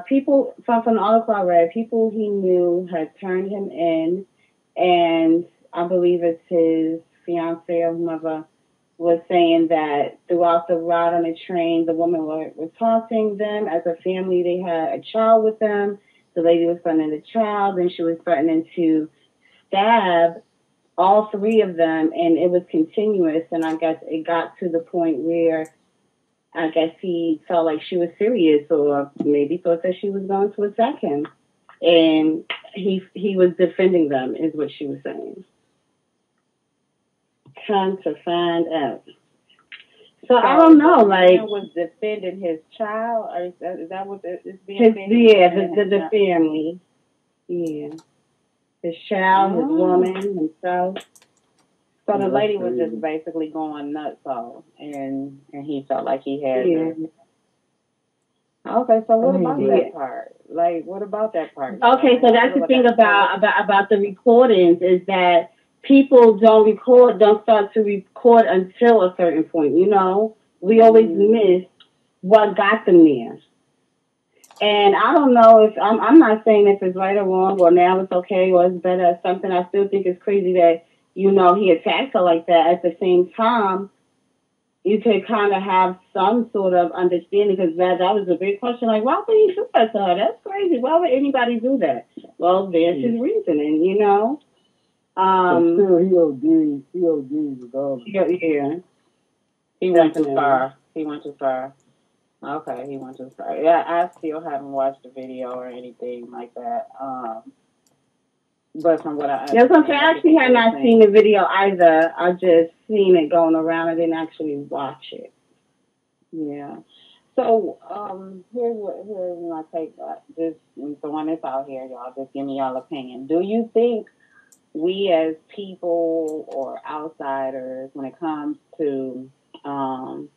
Speaker 2: people from the article I read, people he knew had turned him in, and I believe it's his fiance or whomever was saying that throughout the ride on the train, the woman was taunting them as a family. They had a child with them. The lady was threatening the child, and she was threatening to stab all three of them, and it was continuous. And I guess it got to the point where I guess he felt like she was serious, or maybe thought that she was going to attack him, and he was defending them, is what she was saying. Come to find out. So I
Speaker 1: So
Speaker 2: don't
Speaker 1: the
Speaker 2: know,
Speaker 1: man
Speaker 2: like
Speaker 1: was defending his child, or is that what is being
Speaker 2: his
Speaker 1: said? He was
Speaker 2: yeah,
Speaker 1: defending his
Speaker 2: the
Speaker 1: child.
Speaker 2: family, yeah, his child, his
Speaker 1: Oh.
Speaker 2: woman, himself,
Speaker 1: So the
Speaker 3: Yeah, that's
Speaker 1: lady was just
Speaker 3: crazy.
Speaker 1: basically going nuts, so and he felt like he had
Speaker 2: yeah,
Speaker 1: to. Okay, so
Speaker 3: I
Speaker 1: what
Speaker 3: mean,
Speaker 1: about
Speaker 3: but
Speaker 2: yeah.
Speaker 1: that part? Like, what about that part, Nita?
Speaker 2: Okay,
Speaker 1: How
Speaker 2: so
Speaker 1: y'all
Speaker 2: that's
Speaker 1: feel
Speaker 2: the
Speaker 1: about
Speaker 2: thing
Speaker 1: that? So what?
Speaker 2: about the recordings is that people don't start to record until a certain point. You know, we always
Speaker 1: Mm,
Speaker 2: miss what got them there. And I don't know if I'm not saying if it's right or wrong or now it's okay or it's better or something. I still think it's crazy that he attacked her like that. At the same time, you could kind of have some sort of understanding because that was a big question. Like, why would he do that to her? That's crazy. Why would anybody do that? Well, there's
Speaker 3: yeah.
Speaker 2: his reasoning.
Speaker 3: But
Speaker 2: Um,
Speaker 3: still, he OD regardless.
Speaker 2: yeah, yeah,
Speaker 1: he went too
Speaker 2: definitely.
Speaker 1: far. He went too far. Okay, he went too far. Yeah, I still haven't watched the video or anything like that. But from what I
Speaker 2: Yeah, so
Speaker 1: understand,
Speaker 2: I
Speaker 1: that's what
Speaker 2: actually had
Speaker 1: people were
Speaker 2: not seen
Speaker 1: saying.
Speaker 2: the video either. I just seen it going around. I didn't actually watch it.
Speaker 1: Yeah. So, here's my take. Just throwing this out here, y'all. Just give me y'all opinion. Do you think we as people or outsiders, when it comes to um,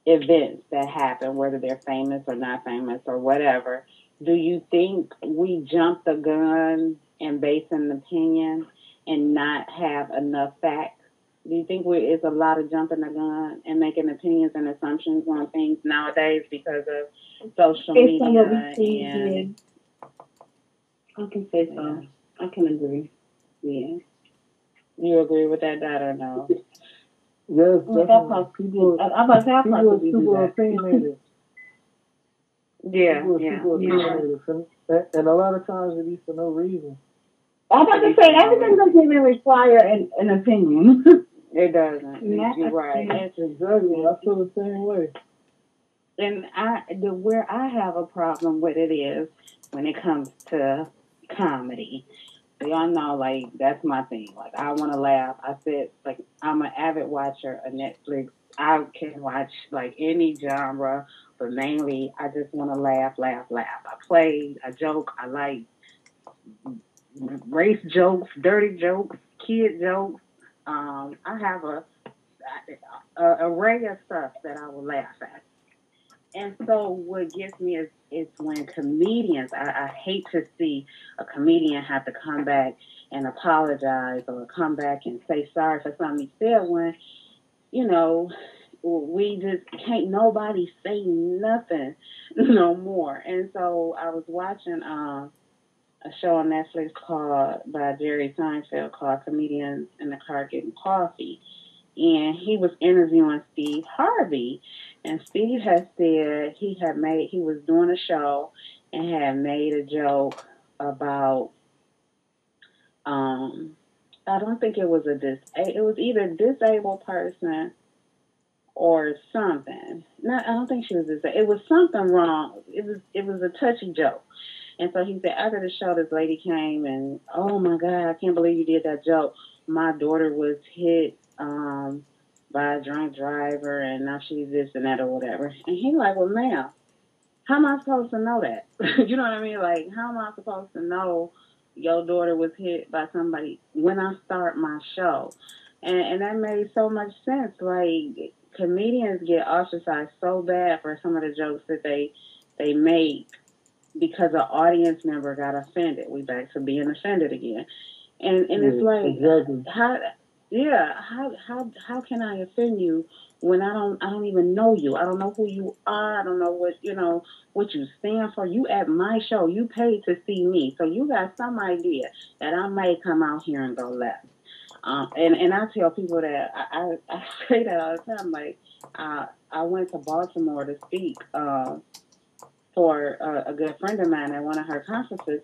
Speaker 1: events that happen, whether they're famous or not famous or whatever, do you think we jump the gun and base an opinion and not have enough facts? Do you think it's a lot of jumping the gun and making opinions and assumptions on things nowadays because of social
Speaker 2: Based on
Speaker 1: media
Speaker 2: what we see
Speaker 1: and
Speaker 2: here, I can say
Speaker 1: yeah?
Speaker 2: so. I can agree. Yeah.
Speaker 1: You agree with that, Dad, or no?
Speaker 3: Yes,
Speaker 2: Like
Speaker 3: definitely. People,
Speaker 2: I about to
Speaker 3: people are
Speaker 2: possibly do
Speaker 3: super
Speaker 2: that.
Speaker 3: opinionated.
Speaker 1: Yeah,
Speaker 3: People are
Speaker 1: yeah,
Speaker 3: super
Speaker 1: yeah.
Speaker 3: opinionated, and a lot of times it is for no reason.
Speaker 2: I'm about
Speaker 1: It
Speaker 2: to
Speaker 1: be
Speaker 2: say
Speaker 1: for no
Speaker 2: everything
Speaker 1: reason.
Speaker 2: doesn't even require an opinion.
Speaker 1: It doesn't.
Speaker 2: Not
Speaker 1: You're
Speaker 2: a
Speaker 1: right.
Speaker 2: thing.
Speaker 3: Exactly. I feel the same way.
Speaker 1: And where I have a problem with it is when it comes to comedy. Y'all know, like that's my thing. Like I want to laugh. I said, like I'm an avid watcher of Netflix. I can watch like any genre, but mainly I just want to laugh, laugh, laugh. I play, I joke. I like race jokes, dirty jokes, kid jokes. I have a array of stuff that I will laugh at. And so what gets me is when comedians, I hate to see a comedian have to come back and apologize or come back and say sorry for something he said when, you know,
Speaker 2: we just can't nobody say nothing no more. And so I was watching a show on Netflix called by Jerry Seinfeld called Comedians in the Car Getting Coffee. And he was interviewing Steve Harvey. And Steve had said he was doing a show and had made a joke about um I don't think it was it was either a disabled person or something. No, I don't think she was disabled. It was something wrong. It was a touchy joke. And so he said after the show, this lady came and, oh my God, I can't believe you did that joke. My daughter was hit by a drunk driver, and now she's this and that or whatever. And he like, well, ma'am, how am I supposed to know that? You know what I mean? Like, how am I supposed to know your daughter was hit by somebody when I start my show? And that made so much sense. Like, comedians get ostracized so bad for some of the jokes that they make because an audience member got offended. We back to being offended again. And it's
Speaker 3: Yeah,
Speaker 2: like,
Speaker 3: exactly.
Speaker 2: how yeah, how can I offend you when I don't even know you. I don't know who you are. I don't know what you stand for. You at my show. You paid to see me. So you got some idea that I may come out here and go left. And I tell people that I say that all the time. Like, I went to Baltimore to speak for a good friend of mine at one of her conferences,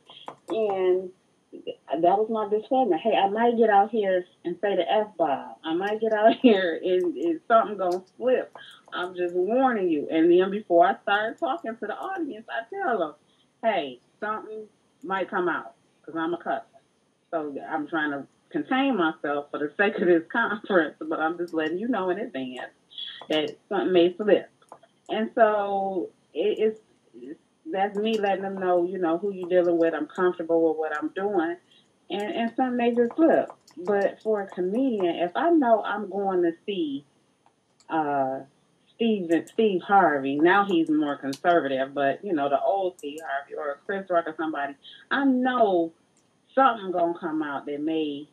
Speaker 2: and that was my disclaimer. Hey, I might get out here and say the F bomb. I might get out here and something gonna flip. I'm just warning you. And then before I start talking to the audience, I tell them, hey, something might come out because I'm a cuss. So I'm trying to contain myself for the sake of this conference, but I'm just letting you know in advance that something may slip. And so that's me letting them know, who you're dealing with. I'm comfortable with what I'm doing, and some may just slip. But for a comedian, if I know I'm going to see uh, Steve Harvey, now he's more conservative, but the old Steve Harvey or Chris Rock or somebody, I know something gonna come out that may,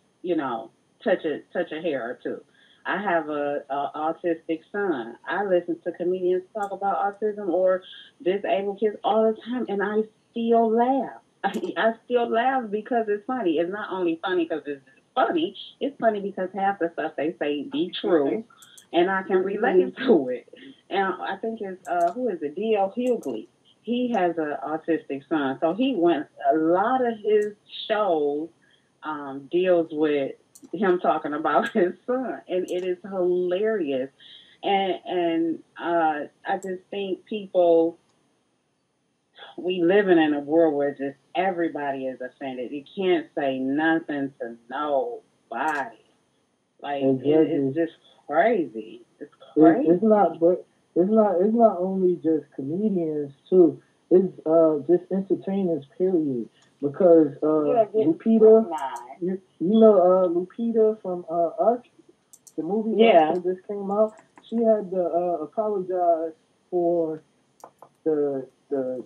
Speaker 2: touch a hair or two. I have a autistic son. I listen to comedians talk about autism or disabled kids all the time, and I still laugh. I still laugh because it's funny. It's not only funny because it's funny. It's funny because half the stuff they say be true, and I can relate to it. And I think it's who is it? D.L. Hughley. He has an autistic son, so he went a lot of his shows deals with him talking about his son, and it is hilarious. And I just think people we living in a world where just everybody is offended. You can't say nothing to nobody. Like it's
Speaker 3: Exactly.
Speaker 2: just crazy. It's
Speaker 3: It's
Speaker 2: crazy.
Speaker 3: not, but it's not only just comedians too. It's just entertainers, period. Because
Speaker 2: Yeah, get
Speaker 3: Lupita,
Speaker 2: scrutinized.
Speaker 3: you know Lupita from Us, the movie Us
Speaker 2: Yeah.
Speaker 3: that just came out. She had to apologize for the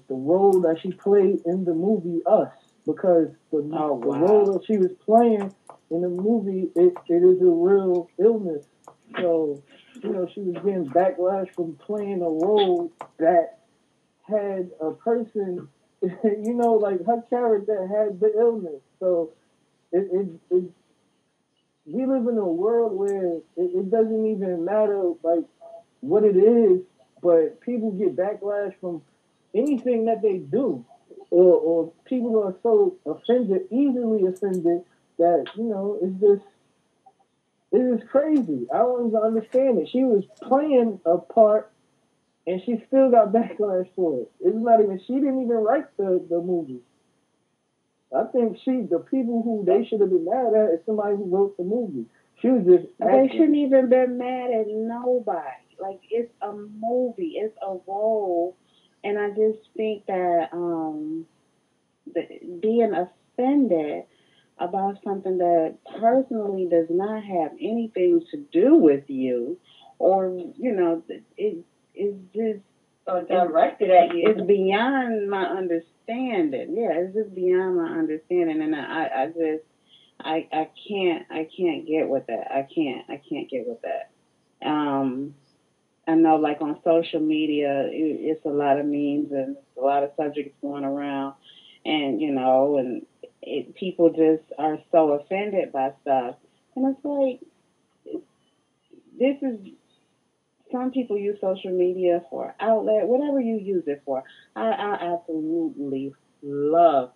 Speaker 3: role that she played in the movie Us because
Speaker 2: Oh
Speaker 3: the role
Speaker 2: wow.
Speaker 3: that she was playing in the movie it is a real illness. So she was getting backlash from playing a role that had a person, like her character had the illness. So it we live in a world where it doesn't even matter like what it is, but people get backlash from anything that they do, or people are so offended, easily offended that it is crazy. I don't even understand it. She was playing a part and she still got backlash for it. It's not even she didn't even write the movie. I think the people who they should have been mad at is somebody who wrote the movie. She was just
Speaker 2: They
Speaker 3: acting.
Speaker 2: shouldn't even been mad at nobody. Like it's a movie, it's a role, and I just think that being offended about something that personally does not have anything to do with you, or it's just
Speaker 1: So
Speaker 2: it's
Speaker 1: directed at
Speaker 2: it's
Speaker 1: you.
Speaker 2: beyond my understanding. Yeah, it's just beyond my understanding, and I just I can't get with that. I can't get with that. Um,
Speaker 1: I know, like on social media, it's a lot of memes and a lot of subjects going around, and people just are so offended by stuff, and it's like this is some people use social media for outlet, whatever you use it for. I absolutely love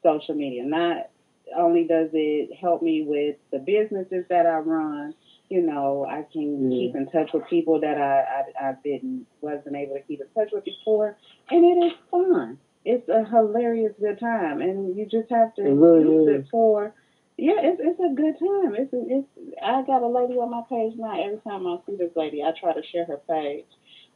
Speaker 1: social media. Not only does it help me with the businesses that I run, I can
Speaker 3: Yeah.
Speaker 1: keep in touch with people that I didn't wasn't able to keep in touch with before, and it is fun. It's a hilarious good time, and you just have to
Speaker 3: It really
Speaker 1: use
Speaker 3: is.
Speaker 1: it for. Yeah, it's a good time. I got a lady on my page now. Every time I see this lady, I try to share her page,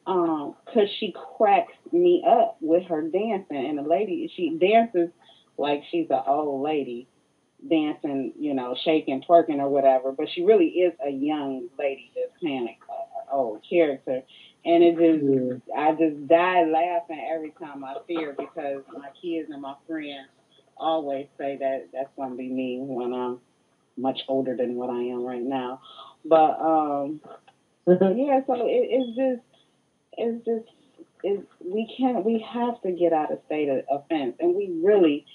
Speaker 1: 'cause she cracks me up with her dancing. And the lady, she dances like she's an old lady dancing, shaking, twerking or whatever. But she really is a young lady that's playing an old character. And
Speaker 3: Yeah.
Speaker 1: I just die laughing every time I see her because my kids and my friends always say that that's gonna be me when I'm much older than what I am right now. But yeah, so it's just we have to get out of state of offense, and we really,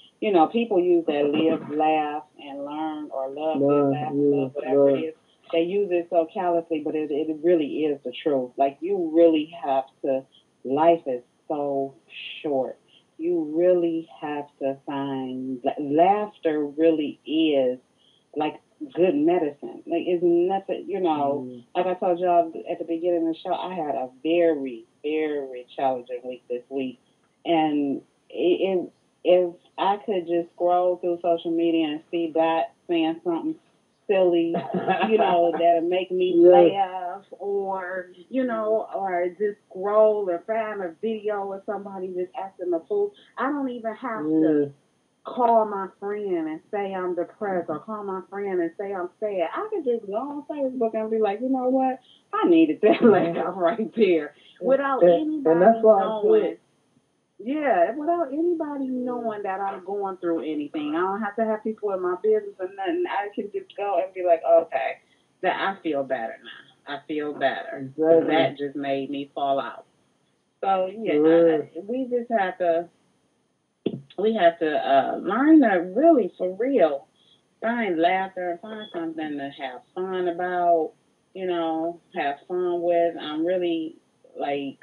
Speaker 1: people use that live, laugh, and learn, or love, live,
Speaker 3: Love,
Speaker 1: laugh, and
Speaker 3: yeah,
Speaker 1: love, whatever it
Speaker 3: love.
Speaker 1: is. They use it so callously, but it really is the truth. Like you really have to. Life is so short. You really have to find laughter. Really is like good medicine. Like it's nothing,
Speaker 3: Mm.
Speaker 1: like I told y'all at the beginning of the show, I had a very, very challenging week this week. And if I could just scroll through social media and see that saying something silly, that'll make me
Speaker 3: Yes.
Speaker 1: laugh, or just scroll or find a video of somebody just acting a fool. I don't even have to
Speaker 3: Yeah.
Speaker 1: call my friend and say I'm depressed or call my friend and say I'm sad. I could just go on Facebook and be like, you know what? I needed that laugh right there without
Speaker 3: And that's
Speaker 1: anybody
Speaker 3: why I do
Speaker 1: knowing.
Speaker 3: it.
Speaker 1: Yeah, without anybody knowing that I'm going through anything. I don't have to have people in my business or nothing. I can just go and be like, okay, that I feel better now. I feel better.
Speaker 3: Exactly.
Speaker 1: That just made me fall out. So yeah,
Speaker 3: Yeah.
Speaker 1: we have to learn to really, for real, find laughter and find something to have fun about, have fun with. I'm really like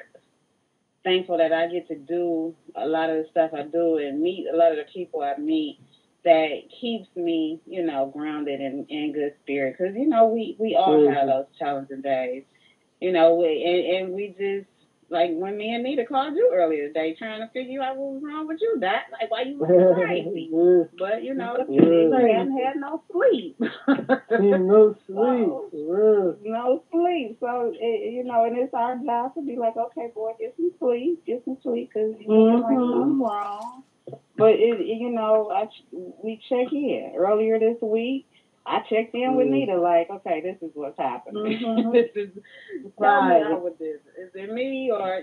Speaker 1: thankful that I get to do a lot of the stuff I do and meet a lot of the people I meet that keeps me, grounded and in good spirit. Because, we all have
Speaker 3: Mhm.
Speaker 1: those challenging days, and we just, like when me and Nita called you earlier today trying to figure out what was wrong with you, that, like, why you looking crazy?
Speaker 3: Yeah.
Speaker 1: But,
Speaker 3: Yeah.
Speaker 1: you hadn't had no sleep.
Speaker 3: Ain't no sleep.
Speaker 1: So,
Speaker 3: For
Speaker 1: no sleep. So, and it's our job to be like, okay, boy, get some sleep, because you're looking like
Speaker 2: Mhm.
Speaker 1: something wrong. But we check in earlier this week. I checked in with
Speaker 3: real.
Speaker 1: Nita, like, okay, this is what's happening.
Speaker 2: Mhm.
Speaker 1: This is Tell me
Speaker 2: Right.
Speaker 1: out with this. Is it me or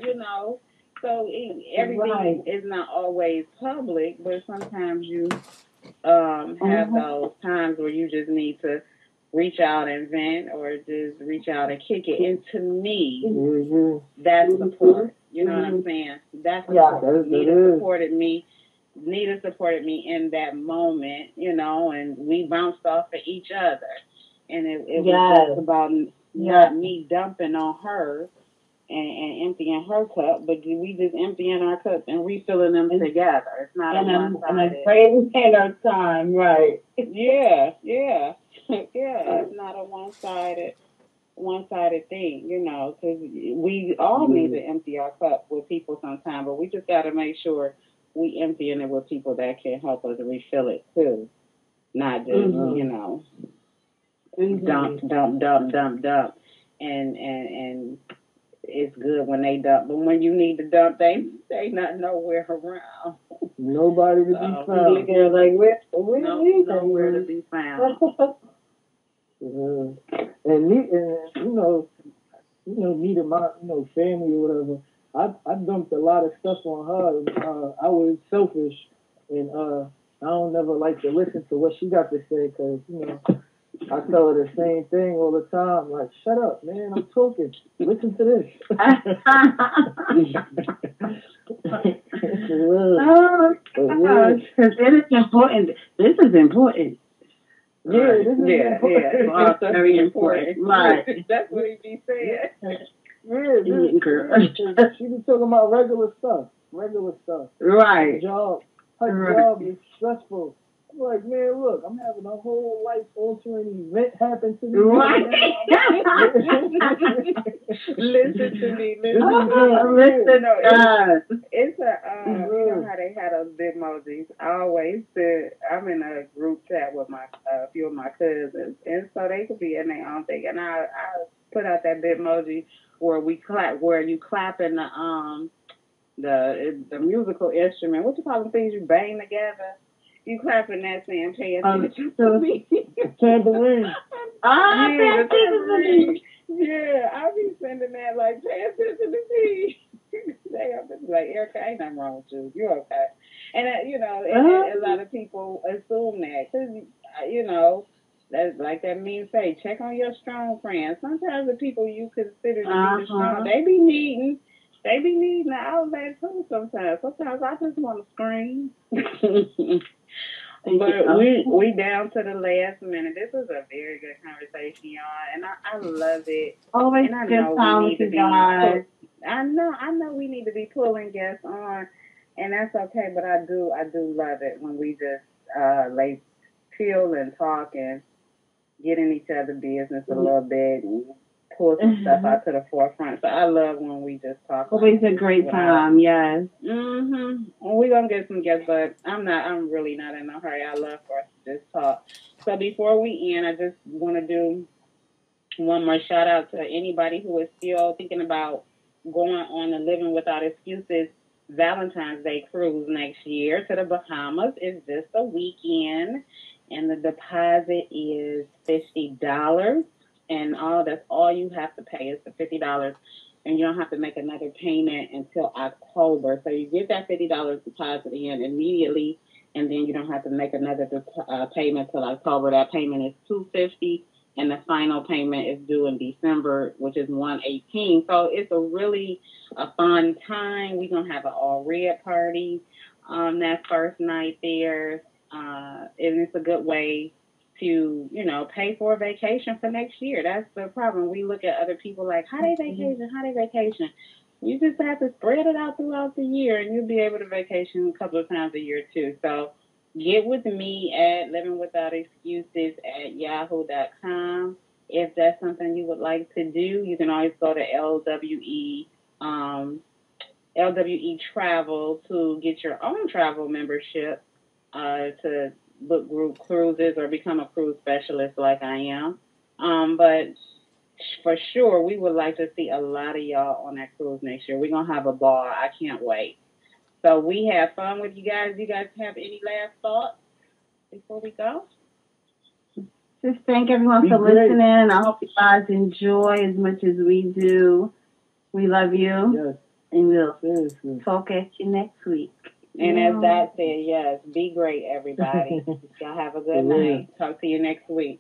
Speaker 1: So everything
Speaker 2: Right.
Speaker 1: is not always public, but sometimes you have
Speaker 2: Mhm.
Speaker 1: those times where you just need to reach out and vent or just reach out and kick it. And to me,
Speaker 3: Mm-hmm.
Speaker 1: that's
Speaker 2: Mhm.
Speaker 1: support. You know what I'm saying? That's
Speaker 2: Yeah.
Speaker 1: support.
Speaker 3: That
Speaker 1: Nita
Speaker 3: is.
Speaker 1: supported me. Nita supported me in that moment, and we bounced off of each other. And it was just
Speaker 2: Yes.
Speaker 1: about
Speaker 2: Yes.
Speaker 1: not me dumping on her and emptying her cup, but we just emptying our cups and refilling them
Speaker 2: And
Speaker 1: together. It's not a one
Speaker 2: and a
Speaker 1: sided.
Speaker 2: great dinner time. Right.
Speaker 1: Yeah, yeah, yeah. It's not a one sided thing, because we all need
Speaker 3: Yeah.
Speaker 1: to empty our cup with people sometime, but we just got to make sure we emptying it with people that can help us refill it too, not just
Speaker 2: Mhm.
Speaker 1: dump,
Speaker 2: Mhm.
Speaker 1: dump, dump, dump, dump, and it's good when they dump, but when you need to dump, they not nowhere around.
Speaker 3: Nobody to be
Speaker 1: So
Speaker 2: You
Speaker 3: found.
Speaker 2: get like where
Speaker 1: no,
Speaker 2: is
Speaker 1: nowhere to
Speaker 2: anyone?
Speaker 1: be found.
Speaker 3: Yeah. And Nita, my family or whatever. I dumped a lot of stuff on her. And, I was selfish, and I don't never like to listen to what she got to say because I tell her the same thing all the time. Like, shut up, man. I'm talking. Listen to this.
Speaker 2: Oh, gosh, because it is important. This is important.
Speaker 3: Yeah, this is important.
Speaker 1: Yeah,
Speaker 2: very important. Right.
Speaker 1: That's what he be saying.
Speaker 3: Yeah,
Speaker 2: Girl.
Speaker 3: she be talking about regular stuff.
Speaker 2: Right.
Speaker 3: Her job is stressful. I'm like, man, look, I'm having a whole life altering event happen to me.
Speaker 2: Right.
Speaker 1: Listen to me.
Speaker 2: Listen.
Speaker 1: It's a you know how they had those Bitmojis. I always said I'm in a group chat with my a few of my cousins, and so they could be in their own thing, and I put out that Bitmoji where we clap, where you clapping the musical instrument. What you call them things you bang together? You clapping that saying pay attention to me.
Speaker 3: Tambourine.
Speaker 1: The tambourine. Yeah, I be sending that like pay attention to me. They are like, Erica, ain't nothing wrong with you. You're okay. And you know, and a lot of people assume that because you know. That's like that means say, check on your strong friends. Sometimes the people you consider to be the strong, they be needing the outlet too sometimes. Sometimes I just want to scream. But we down to the last minute. This was a very good conversation, y'all, and I love it.
Speaker 2: Always
Speaker 1: and I
Speaker 2: good
Speaker 1: know
Speaker 2: time
Speaker 1: we
Speaker 2: with
Speaker 1: need
Speaker 2: you
Speaker 1: to
Speaker 2: guys.
Speaker 1: I know we need to be pulling guests on, and that's okay. But I do love it when we just lay chill and talk and get in each other's business a little bit and pull some stuff out to the forefront. So I love when we just talk.
Speaker 2: Always a great time, yes.
Speaker 1: Well, we're gonna get some guests, but I'm really not in a hurry. I love for us to just talk. So before we end, I just want to do one more shout out to anybody who is still thinking about going on the Living Without Excuses Valentine's Day cruise next year to the Bahamas. It's just a weekend, and the deposit is $50, and that's all you have to pay is the $50, and you don't have to make another payment until October. So you get that $50 deposit in immediately, and then you don't have to make another payment till October. That payment is $250, and the final payment is due in December, which is $118. So it's a fun time. We're gonna have an all red party that first night there, and it's a good way to pay for a vacation for next year. That's the problem. We look at other people like how they vacation. You just have to spread it out throughout the year, and you'll be able to vacation a couple of times a year too. So get with me at livingwithoutexcuses@yahoo.com. If that's something you would like to do, you can always go to LWE Travel to get your own travel membership to book group cruises or become a cruise specialist like I am. But for sure, we would like to see a lot of y'all on that cruise next year. We're going to have a ball. I can't wait. So we have fun with you guys. You guys have any last thoughts before we go?
Speaker 2: Just thank everyone for listening. I hope you guys enjoy as much as we do. We love you.
Speaker 3: Yes.
Speaker 2: And we'll talk at you next week.
Speaker 1: And as Dad said, yes, be great, everybody. Y'all have a good night. Talk to you next week.